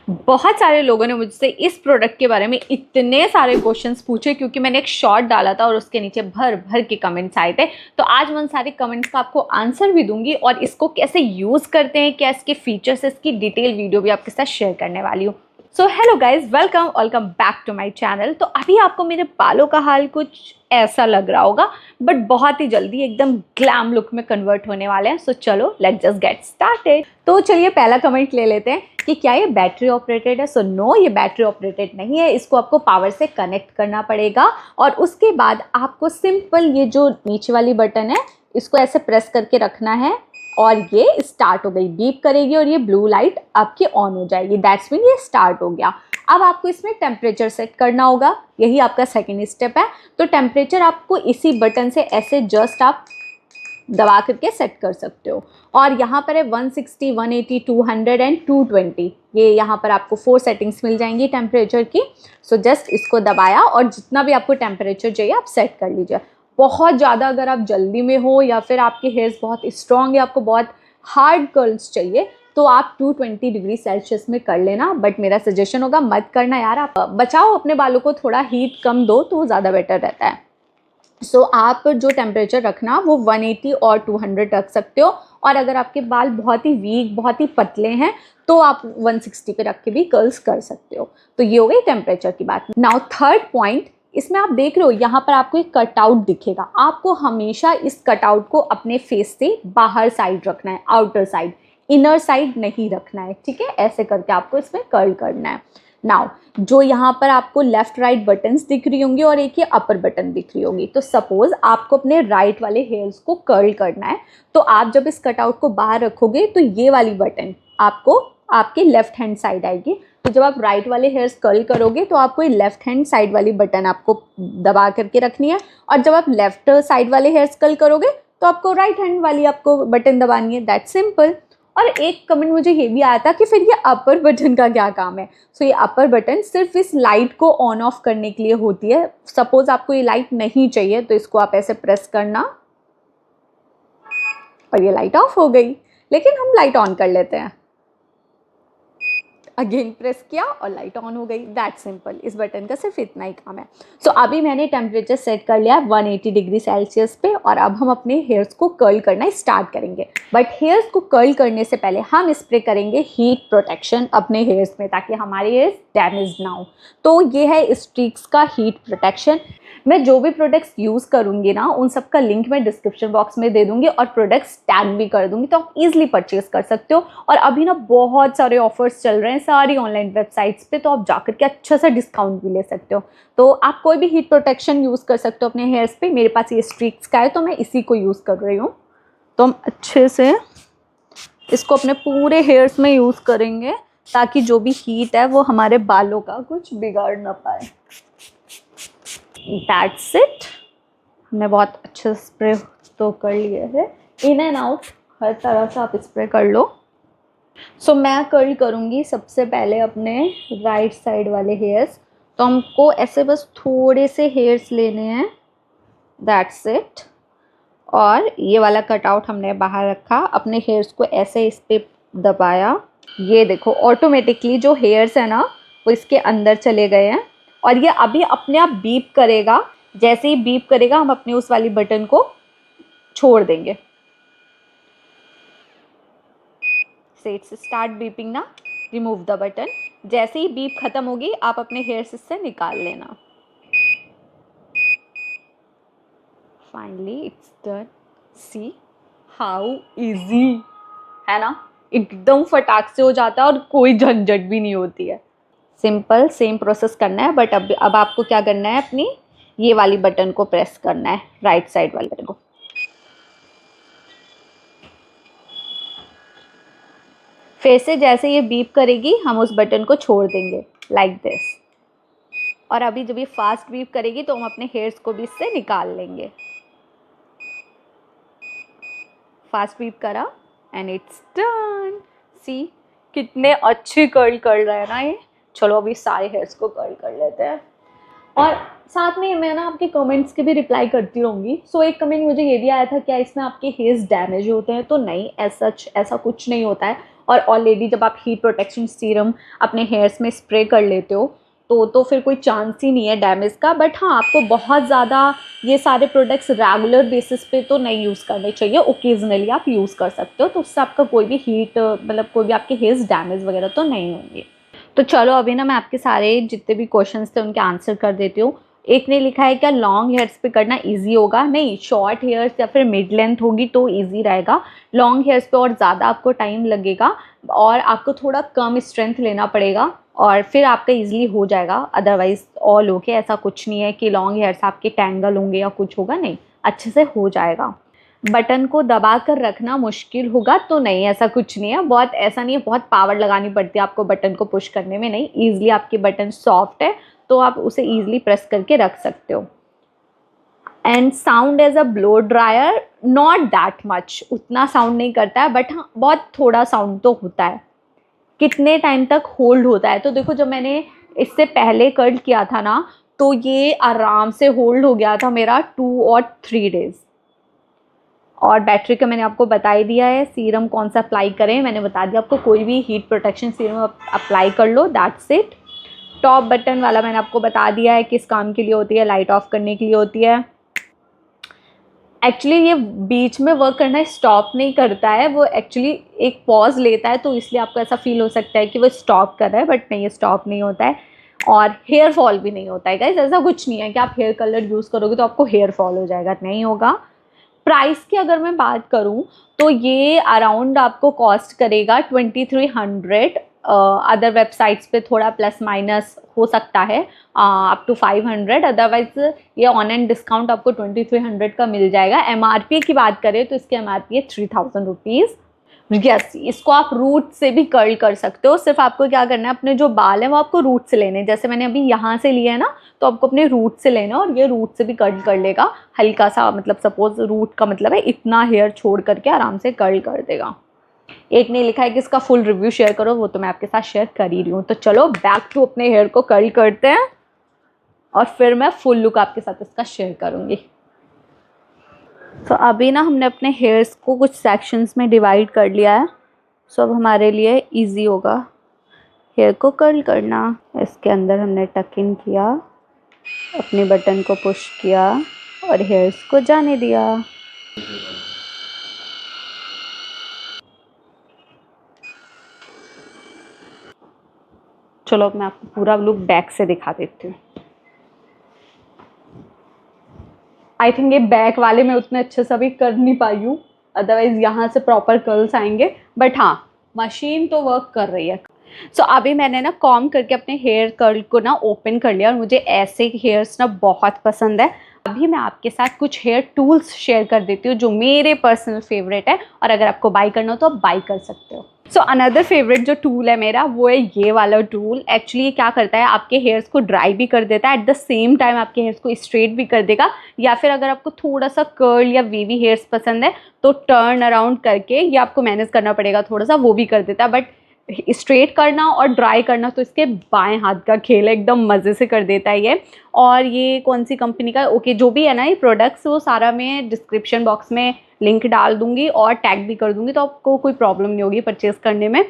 बहुत सारे लोगों ने मुझसे इस प्रोडक्ट के बारे में इतने सारे क्वेश्चंस पूछे, क्योंकि मैंने एक शॉर्ट डाला था और उसके नीचे भर भर के कमेंट्स आए थे। तो आज मैं उन सारे कमेंट्स का आपको आंसर भी दूंगी और इसको कैसे यूज़ करते हैं, क्या इसके फीचर्स, इसकी डिटेल वीडियो भी आपके साथ शेयर करने वाली हूँ। So hello guys, welcome back to my channel. तो अभी आपको मेरे बालों का हाल कुछ ऐसा लग रहा होगा, बट बहुत ही जल्दी एकदम ग्लैम लुक में कन्वर्ट होने वाले हैं। सो चलो लेट्स जस्ट गेट स्टार्टेड। तो चलिए पहला कमेंट ले लेते हैं कि क्या ये बैटरी ऑपरेटेड है। सो नो, ये बैटरी ऑपरेटेड नहीं है। इसको आपको पावर से कनेक्ट करना पड़ेगा और उसके बाद आपको सिंपल ये जो नीचे वाली बटन है इसको ऐसे प्रेस करके रखना है और ये स्टार्ट हो गई, बीप करेगी और ये ब्लू लाइट आपकी ऑन हो जाएगी। दैट्स मीन ये स्टार्ट हो गया। अब आपको इसमें टेम्परेचर सेट करना होगा, यही आपका सेकेंड स्टेप है। तो टेम्परेचर आपको इसी बटन से ऐसे जस्ट आप दबा करके सेट कर सकते हो। और यहाँ पर है 160, 180, 200 एंड 220। ये यहाँ पर आपको 4 सेटिंग्स मिल जाएंगी टेम्परेचर की। सो जस्ट इसको दबाया और जितना भी आपको टेम्परेचर चाहिए आप सेट कर लीजिए। बहुत ज़्यादा अगर आप जल्दी में हो या फिर आपके हेयर्स बहुत स्ट्रॉन्ग है, आपको बहुत हार्ड कर्ल्स चाहिए, तो आप 220 डिग्री सेल्सियस में कर लेना। बट मेरा सजेशन होगा मत करना यार, आप बचाओ अपने बालों को, थोड़ा हीट कम दो तो ज़्यादा बेटर रहता है। सो आप जो टेम्परेचर रखना वो 180 और 200 रख सकते हो। और अगर आपके बाल बहुत ही वीक, बहुत ही पतले हैं, तो आप 160 पे रख के भी कर्ल्स कर सकते हो। तो ये हो गई टेम्परेचर की बात। नाउ थर्ड पॉइंट, इसमें आप देख रहे हो यहाँ पर आपको एक कटआउट दिखेगा। आपको हमेशा इस कटआउट को अपने फेस से बाहर साइड रखना है, आउटर साइड, इनर साइड नहीं रखना है। ठीक है, ऐसे करके आपको इसमें कर्ल करना है। नाउ जो यहाँ पर आपको लेफ्ट राइट बटन्स दिख रही होंगी और एक ये अपर बटन दिख रही होगी, तो सपोज आपको अपने राइट वाले हेयर्स को कर्ल करना है, तो आप जब इस कटआउट को बाहर रखोगे तो ये वाली बटन आपको आपके लेफ्ट हैंड साइड आएगी। तो जब आप राइट वाले हेयर्स कर्ल करोगे तो आपको ये लेफ्ट हैंड साइड वाली बटन आपको दबा करके रखनी है, और जब आप लेफ्ट साइड वाले हेयर्स कर्ल करोगे तो आपको राइट हैंड वाली आपको बटन दबानी है। That's simple. और एक कमेंट मुझे ये भी आया था कि फिर ये अपर बटन का क्या काम है। सो ये अपर बटन सिर्फ इस लाइट को ऑन ऑफ करने के लिए होती है। सपोज आपको ये लाइट नहीं चाहिए तो इसको आप ऐसे प्रेस करना और ये लाइट ऑफ हो गई। लेकिन हम लाइट ऑन कर लेते हैं, अगेन प्रेस किया और लाइट ऑन हो गई। That simple. इस बटन का सिर्फ इतना ही काम है। सो अभी मैंने टेम्परेचर सेट कर लिया 180 डिग्री सेल्सियस पे और अब हम अपने हेयर्स को कर्ल करना स्टार्ट करेंगे। बट हेयर्स को कर्ल करने से पहले हम स्प्रे करेंगे हीट प्रोटेक्शन अपने हेयर्स में, ताकि हमारे हेयर्स डैमेज ना हो। तो ये है स्ट्रीक्स का हीट प्रोटेक्शन। मैं जो भी प्रोडक्ट्स यूज़ करूँगी ना, उन सब का लिंक मैं डिस्क्रिप्शन बॉक्स में दे दूँगी और प्रोडक्ट्स टैग भी कर दूँगी, तो आप इजीली परचेज कर सकते हो। और अभी ना बहुत सारे ऑफर्स चल रहे हैं सारी ऑनलाइन वेबसाइट्स पे, तो आप जाकर के अच्छा सा डिस्काउंट भी ले सकते हो। तो आप कोई भी हीट प्रोटेक्शन यूज़ कर सकते हो अपने हेयर्स पे। मेरे पास ये स्ट्रीक्स का है तो मैं इसी को यूज़ कर रही हूँ। तो हम अच्छे से इसको अपने पूरे हेयर्स में यूज़ करेंगे ताकि जो भी हीट है वो हमारे बालों का कुछ बिगाड़ ना पाए। That's it. हमने बहुत अच्छे स्प्रे तो कर लिए है, इन एंड आउट हर तरह से आप स्प्रे कर लो। सो मैं कर्ल करूँगी सबसे पहले अपने राइट साइड वाले हेयर्स। तो हमको ऐसे बस थोड़े से हेयर्स लेने हैं, दैट्स इट। और ये वाला कटआउट हमने बाहर रखा, अपने हेयर्स को ऐसे इस पर दबाया। ये देखो ऑटोमेटिकली जो हेयर्स है ना वो इसके अंदर चले गए हैं और ये अभी अपने आप बीप करेगा। जैसे ही बीप करेगा हम अपने उस वाली बटन को छोड़ देंगे। से इट्स स्टार्ट बीपिंग ना, रिमूव द बटन। जैसे ही बीप खत्म होगी आप अपने हेयर्स इससे निकाल लेना। Finally it's done. See how easy है ना, एकदम फटाक से हो जाता है और कोई झंझट भी नहीं होती है। सिंपल सेम प्रोसेस करना है, बट अब आपको क्या करना है, अपनी ये वाली बटन को प्रेस करना है, राइट साइड वाली बटन को। फिर से जैसे ये बीप करेगी हम उस बटन को छोड़ देंगे लाइक दिस। और अभी जब ये फास्ट बीप करेगी तो हम अपने हेयर्स को भी इससे निकाल लेंगे। फास्ट बीप करा एंड इट्स डन। सी कितने अच्छे कर्ल कर रहा है ना ये। चलो अभी सारे हेयर्स को कर्ल कर लेते हैं और साथ में मैं ना आपके कमेंट्स के भी रिप्लाई करती रहूँगी। सो एक कमेंट मुझे ये भी आया था, क्या इसमें आपके हेयर्स डैमेज होते हैं? तो नहीं, ऐसा कुछ नहीं होता है। और ऑलरेडी जब आप हीट प्रोटेक्शन सीरम अपने हेयर्स में स्प्रे कर लेते हो तो फिर कोई चांस ही नहीं है डैमेज का। बट हाँ, आपको बहुत ज़्यादा ये सारे प्रोडक्ट्स रेगुलर बेसिस पे तो नहीं यूज़ करने चाहिए, ओकेजनली आप यूज़ कर सकते हो, तो उससे आपका कोई भी हीट मतलब कोई भी आपके हेयर्स डैमेज वगैरह तो नहीं होंगे। तो चलो अभी ना मैं आपके सारे जितने भी क्वेश्चंस थे उनके आंसर कर देती हूँ। एक ने लिखा है क्या लॉन्ग हेयर्स पे करना इजी होगा? नहीं, शॉर्ट हेयर्स या फिर मिड लेंथ होगी तो इजी रहेगा। लॉन्ग हेयर्स पे और ज़्यादा आपको टाइम लगेगा और आपको थोड़ा कम स्ट्रेंथ लेना पड़ेगा और फिर आपका इजीली हो जाएगा। अदरवाइज ऑल ओके, ऐसा कुछ नहीं है कि लॉन्ग हेयर्स आपके टैंगल होंगे या कुछ होगा, नहीं, अच्छे से हो जाएगा। बटन को दबा कर रखना मुश्किल होगा तो नहीं, ऐसा कुछ नहीं है, बहुत ऐसा नहीं है बहुत पावर लगानी पड़ती है आपको बटन को पुश करने में, नहीं, ईजिली आपके बटन सॉफ्ट है तो आप उसे ईजिली प्रेस करके रख सकते हो। And sound as a blow dryer, not that much, उतना साउंड नहीं करता है, बट हाँ बहुत थोड़ा साउंड तो होता है। कितने टाइम तक होल्ड होता है? तो देखो जब मैंने इससे पहले कर्ल किया था ना तो ये आराम से होल्ड हो गया था मेरा 2 और 3 डेज। और बैटरी का मैंने आपको बता ही दिया है। सीरम कौन सा अप्लाई करें मैंने बता दिया आपको, कोई भी हीट प्रोटेक्शन सीरम अप्लाई कर लो, दैट्स इट। टॉप बटन वाला मैंने आपको बता दिया है किस काम के लिए होती है, लाइट ऑफ करने के लिए होती है। एक्चुअली ये बीच में वर्क करना स्टॉप नहीं करता है, वो एक्चुअली एक पॉज लेता है, तो इसलिए आपको ऐसा फील हो सकता है कि वो स्टॉप कर रहा है, बट नहीं, ये स्टॉप नहीं होता है। और हेयर फॉल भी नहीं होता है गाइस, ऐसा कुछ नहीं है कि आप हेयर कलर यूज़ करोगे तो आपको हेयर फॉल हो जाएगा, नहीं होगा। प्राइस की अगर मैं बात करूं तो ये अराउंड आपको कॉस्ट करेगा 2300। अदर वेबसाइट्स पे थोड़ा प्लस माइनस हो सकता है अप टू 500, अदरवाइज ये ऑन एंड डिस्काउंट आपको 2300 का मिल जाएगा। एमआरपी की बात करें तो इसकी एमआरपी है 3000 रुपीज़। यस, इसको आप रूट से भी कर्ल कर सकते हो। सिर्फ आपको क्या करना है, अपने जो बाल हैं वो आपको रूट से लेने हैं, जैसे मैंने अभी यहाँ से लिए है ना, तो आपको अपने रूट से लेना और ये रूट से भी कर्ल कर लेगा हल्का सा, मतलब सपोज रूट का मतलब है इतना हेयर छोड़ करके आराम से कर्ल कर देगा। एक ने लिखा है कि इसका फुल रिव्यू शेयर करो, वो तो मैं आपके साथ शेयर कर ही रही हूँ। तो चलो बैक टू अपने हेयर को कर्ल करते हैं और फिर मैं फुल लुक आपके साथ इसका शेयर करूँगी। तो अभी ना हमने अपने हेयर्स को कुछ सेक्शंस में डिवाइड कर लिया है, सो अब हमारे लिए इजी होगा हेयर को कर्ल करना। इसके अंदर हमने टक इन किया, अपने बटन को पुश किया और हेयर्स को जाने दिया। चलो अब मैं आपको पूरा लुक बैक से दिखा देती हूँ। आई थिंक ये बैक वाले में उतने अच्छे से अभी कर नहीं पाई हूँ, अदरवाइज यहाँ से प्रॉपर कर्ल्स आएंगे, बट हाँ मशीन तो वर्क कर रही है। सो अभी मैंने ना कॉम करके अपने हेयर कर्ल को ना ओपन कर लिया और मुझे ऐसे हेयर्स ना बहुत पसंद है। अभी मैं आपके साथ कुछ हेयर टूल्स शेयर कर देती हूँ जो मेरे पर्सनल फेवरेट है, और अगर आपको बाई करना हो तो आप बाई कर सकते हो। सो अनदर फेवरेट जो टूल है मेरा वो है ये वाला टूल। एक्चुअली ये क्या करता है, आपके हेयर्स को ड्राई भी कर देता है, एट द सेम टाइम आपके हेयर्स को स्ट्रेट भी कर देगा, या फिर अगर आपको थोड़ा सा कर्ल या वीवी हेयर्स पसंद है तो टर्न अराउंड करके ये आपको मैनेज करना पड़ेगा थोड़ा सा, वो भी कर देता है। बट स्ट्रेट करना और ड्राई करना तो इसके बाएं हाथ का खेल है, एकदम मज़े से कर देता है ये। और ये कौन सी कंपनी का, ओके जो भी है ना ये प्रोडक्ट्स, वो सारा मैं डिस्क्रिप्शन बॉक्स में लिंक डाल दूंगी और टैग भी कर दूंगी, तो आपको कोई प्रॉब्लम नहीं होगी परचेज़ करने में।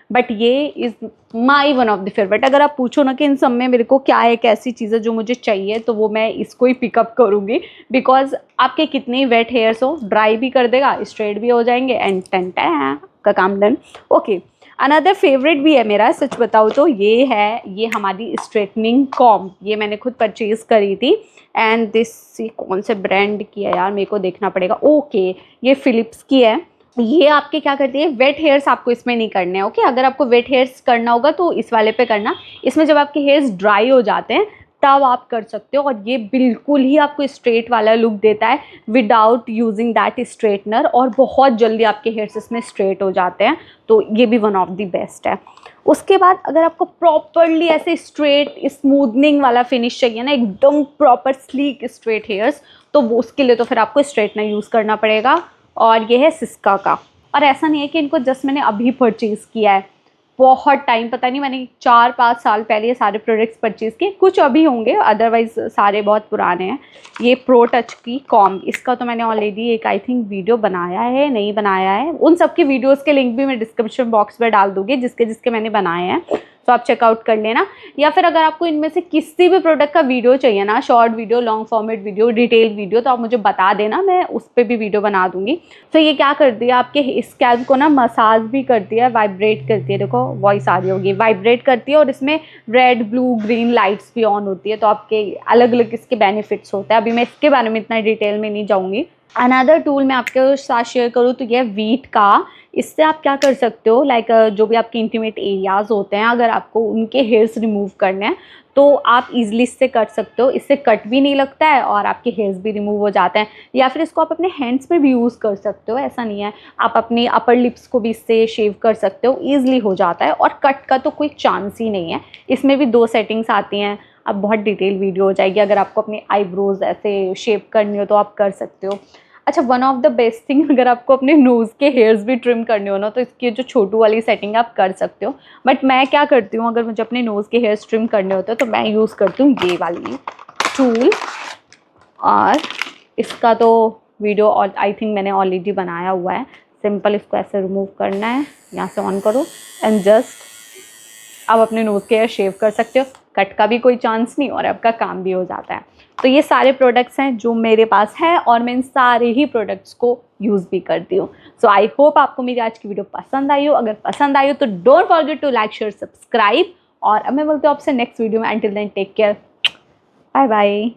बट ये is my one of the favourite. अगर आप पूछो ना कि इन सब में मेरे को क्या है, एक ऐसी चीज़ है जो मुझे चाहिए, तो वो मैं इसको ही पिकअप करूँगी, बिकॉज आपके कितने वेट हेयर्स हो ड्राई भी कर देगा, स्ट्रेट भी हो जाएंगे, एंड टेन का काम डन। ओके, अनदर फेवरेट भी है मेरा, सच बताऊँ तो ये है, ये हमारी स्ट्रेटनिंग कॉम, ये मैंने खुद परचेज़ करी थी। एंड दिस कौन से ब्रांड की है यार, मेरे को देखना पड़ेगा। ओके, ये फिलिप्स की है। ये आपके क्या करती है, वेट हेयर्स आपको इसमें नहीं करने हैं। ओके, अगर आपको वेट हेयर्स करना होगा तो इस वाले पे करना। इसमें जब आपके हेयर्स ड्राई हो जाते हैं तब आप कर सकते हो, और ये बिल्कुल ही आपको स्ट्रेट वाला लुक देता है विदाउट यूजिंग दैट स्ट्रेटनर, और बहुत जल्दी आपके हेयर्स इसमें स्ट्रेट हो जाते हैं, तो ये भी वन ऑफ द बेस्ट है। उसके बाद अगर आपको प्रॉपरली ऐसे स्ट्रेट स्मूदनिंग वाला फिनिश चाहिए ना, एकदम प्रॉपर स्लीक स्ट्रेट हेयर्स, तो वो उसके लिए तो फिर आपको स्ट्रेटनर यूज़ करना पड़ेगा, और ये है सिस्का का। और ऐसा नहीं है कि इनको जस्ट मैंने अभी परचेज़ किया है, बहुत टाइम, पता नहीं मैंने 4-5 साल पहले ये सारे प्रोडक्ट्स परचेज़ किए, कुछ अभी होंगे, अदरवाइज़ सारे बहुत पुराने हैं। ये प्रो टच की कॉम्ब, इसका तो मैंने ऑलरेडी एक आई थिंक वीडियो बनाया है, नहीं बनाया है, उन सब की वीडियोस के लिंक भी मैं डिस्क्रिप्शन बॉक्स में डाल दूँगी जिसके जिसके मैंने बनाए हैं, तो आप चेकआउट कर लेना। या फिर अगर आपको इनमें से किसी भी प्रोडक्ट का वीडियो चाहिए ना, short video, long format video, detail video, तो आप मुझे बता देना, मैं उस पर भी वीडियो बना दूँगी। तो ये क्या करती है, आपके स्कैल्प को ना मसाज भी करती है, वाइब्रेट करती है, देखो वॉइस आ रही होगी, वाइब्रेट करती है, और इसमें रेड, ब्लू, ग्रीन लाइट्स भी ऑन होती है, तो आपके अलग अलग इसके बेनिफिट्स होते हैं। अभी मैं इसके बारे में इतना डिटेल में नहीं जाऊँगी। अनदर टूल मैं आपके साथ शेयर करूँ तो ये वीट का, इससे आप क्या कर सकते हो, लाइक जो भी आपके इंटीमेट एरियाज़ होते हैं, अगर आपको उनके हेयर्स रिमूव करने हैं तो आप इजीली इससे कर सकते हो। इससे कट भी नहीं लगता है और आपके हेयर्स भी रिमूव हो जाते हैं। या फिर इसको आप अपने हैंड्स में भी यूज़ कर सकते हो, ऐसा नहीं है, आप अपनी अपर लिप्स को भी इससे शेव कर सकते हो, ईजिली हो जाता है, और कट का तो कोई चांस ही नहीं है। इसमें भी 2 सेटिंग्स आती हैं, अब बहुत डिटेल वीडियो हो जाएगी, अगर आपको अपनी आईब्रोज ऐसे शेप करनी हो तो आप कर सकते हो। अच्छा, one of the best thing, अगर आपको अपने नोज़ के हेयर्स भी ट्रिम करने हो ना, तो इसकी जो छोटू वाली सेटिंग आप कर सकते हो। बट मैं क्या करती हूँ, अगर मुझे अपने नोज़ के हेयर्स ट्रिम करने होते हैं तो मैं यूज़ करती हूँ ये वाली टूल, और इसका तो वीडियो और आई थिंक मैंने ऑलरेडी बनाया हुआ है। सिंपल इसको ऐसे रिमूव करना है, यहाँ से ऑन करो एंड जस्ट आप अपने नोज़ के हेयर शेव कर सकते हो, कट का भी कोई चांस नहीं, और आपका काम भी हो जाता है। तो ये सारे प्रोडक्ट्स हैं जो मेरे पास हैं, और मैं इन सारे ही प्रोडक्ट्स को यूज़ भी करती हूँ। सो आई होप आपको मेरी आज की वीडियो पसंद आई हो। अगर पसंद आई हो तो don't forget to like, share, subscribe, और अब मैं बोलती हूँ आपसे नेक्स्ट वीडियो में। Until then take care, bye bye.